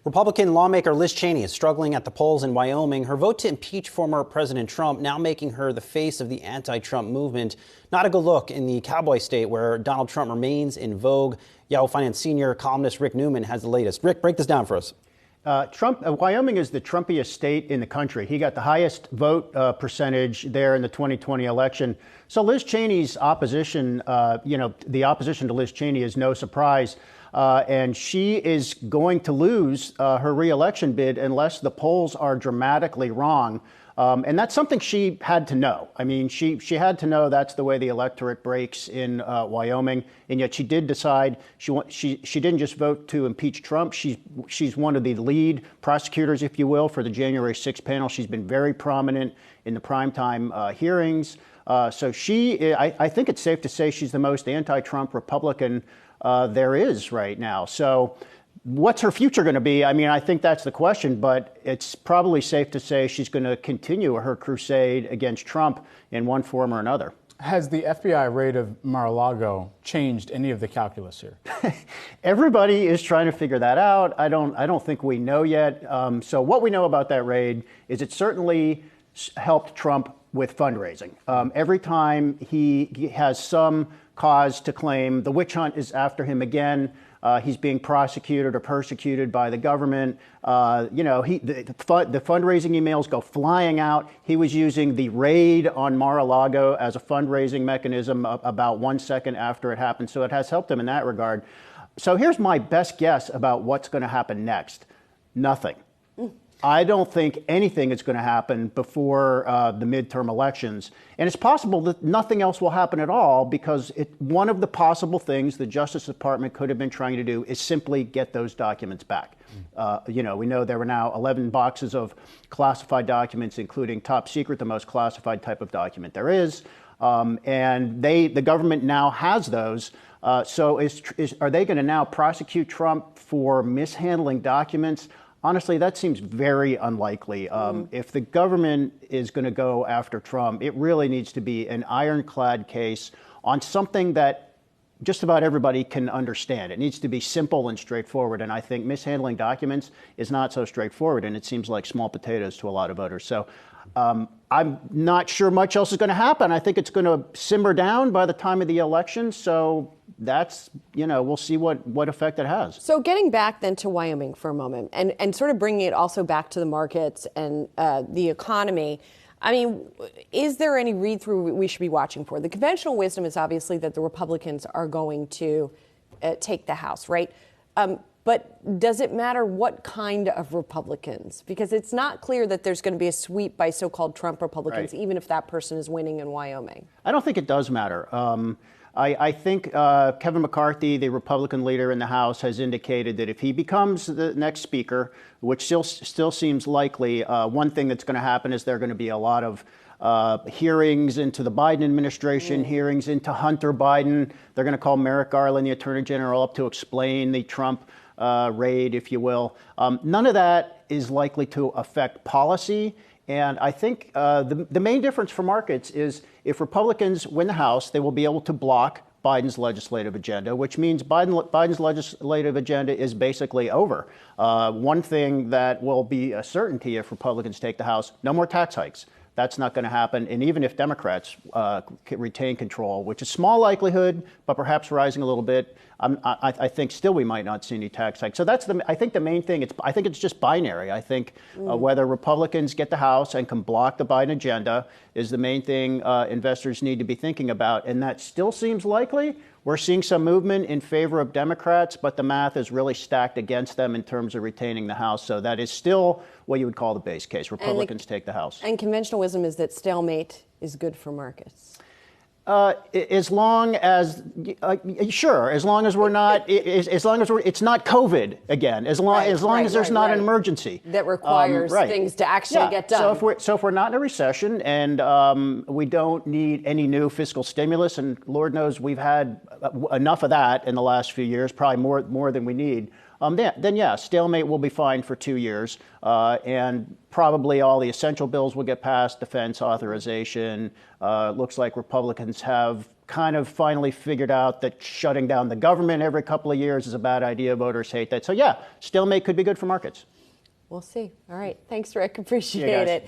Republican lawmaker Liz Cheney is struggling at the polls in Wyoming. Her vote to impeach former President Trump now making her the face of the anti-Trump movement. Not a good look in the cowboy state where Donald Trump remains in vogue. Yahoo Finance senior columnist Rick Newman has the latest. Rick, break this down for us. Wyoming is the Trumpiest state in the country. He got the highest vote percentage there in the 2020 election. So Liz Cheney's opposition, the opposition to Liz Cheney is no surprise. And she is going to lose her reelection bid unless the polls are dramatically wrong. And that's something she had to know. I mean, she had to know that's the way the electorate breaks in Wyoming. And yet she did decide she didn't just vote to impeach Trump. She's one of the lead prosecutors, if you will, for the January 6th panel. She's been very prominent in the primetime hearings. So I think it's safe to say she's the most anti-Trump Republican there is right now. So what's her future going to be? I mean, I think that's the question, but it's probably safe to say she's going to continue her crusade against Trump in one form or another. Has the FBI raid of Mar-a-Lago changed any of the calculus here? Everybody is trying to figure that out. I don't think we know yet. So what we know about that raid is it certainly helped Trump with fundraising. Every time he has some cause to claim the witch hunt is after him again, he's being prosecuted or persecuted by the government. The fundraising emails go flying out. He was using the raid on Mar-a-Lago as a fundraising mechanism about 1 second after it happened. So it has helped him in that regard. So here's my best guess about what's going to happen next. Nothing. I don't think anything is going to happen before the midterm elections. And it's possible that nothing else will happen at all because one of the possible things the Justice Department could have been trying to do is simply get those documents back. We know there were now 11 boxes of classified documents, including top secret, the most classified type of document there is. And the government now has those. So are they going to now prosecute Trump for mishandling documents? Honestly, that seems very unlikely. If the government is going to go after Trump, it really needs to be an ironclad case on something that just about everybody can understand. It needs to be simple and straightforward. And I think mishandling documents is not so straightforward. And it seems like small potatoes to a lot of voters. So I'm not sure much else is going to happen. I think it's going to simmer down by the time of the election. So that's, we'll see what effect it has. So getting back then to Wyoming for a moment and sort of bringing it also back to the markets and the economy. I mean, is there any read-through we should be watching for? The conventional wisdom is obviously that the Republicans are going to take the House, right? But does it matter what kind of Republicans? Because it's not clear that there's going to be a sweep by so-called Trump Republicans, right, even if that person is winning in Wyoming. I don't think it does matter. I think Kevin McCarthy, the Republican leader in the House, has indicated that if he becomes the next speaker, which still seems likely, one thing that's going to happen is there are going to be a lot of hearings into the Biden administration, hearings into Hunter Biden. They're going to call Merrick Garland, the Attorney General, up to explain the Trump raid, if you will. None of that is likely to affect policy. And I think the main difference for markets is if Republicans win the House, they will be able to block Biden's legislative agenda, which means Biden's legislative agenda is basically over. One thing that will be a certainty if Republicans take the House, no more tax hikes. That's not going to happen. And even if Democrats retain control, which is small likelihood, but perhaps rising a little bit, I think still we might not see any tax hikes. So I think the main thing, I think it's just binary. I think whether Republicans get the House and can block the Biden agenda is the main thing investors need to be thinking about. And that still seems likely. We're seeing some movement in favor of Democrats, but the math is really stacked against them in terms of retaining the House. So that is still what you would call the base case. Republicans take the House. And conventional wisdom is that stalemate is good for markets. As long as, sure, as long as we're not, it's not COVID again, as long as there's not an emergency. That requires things to actually get done. So if we're not in a recession and we don't need any new fiscal stimulus, and Lord knows we've had enough of that in the last few years, probably more than we need, then yeah, stalemate will be fine for 2 years, and probably all the essential bills will get passed, defense authorization. Looks like Republicans have kind of finally figured out that shutting down the government every couple of years is a bad idea. Voters hate that. So yeah, stalemate could be good for markets. We'll see. All right. Thanks, Rick. Appreciate it.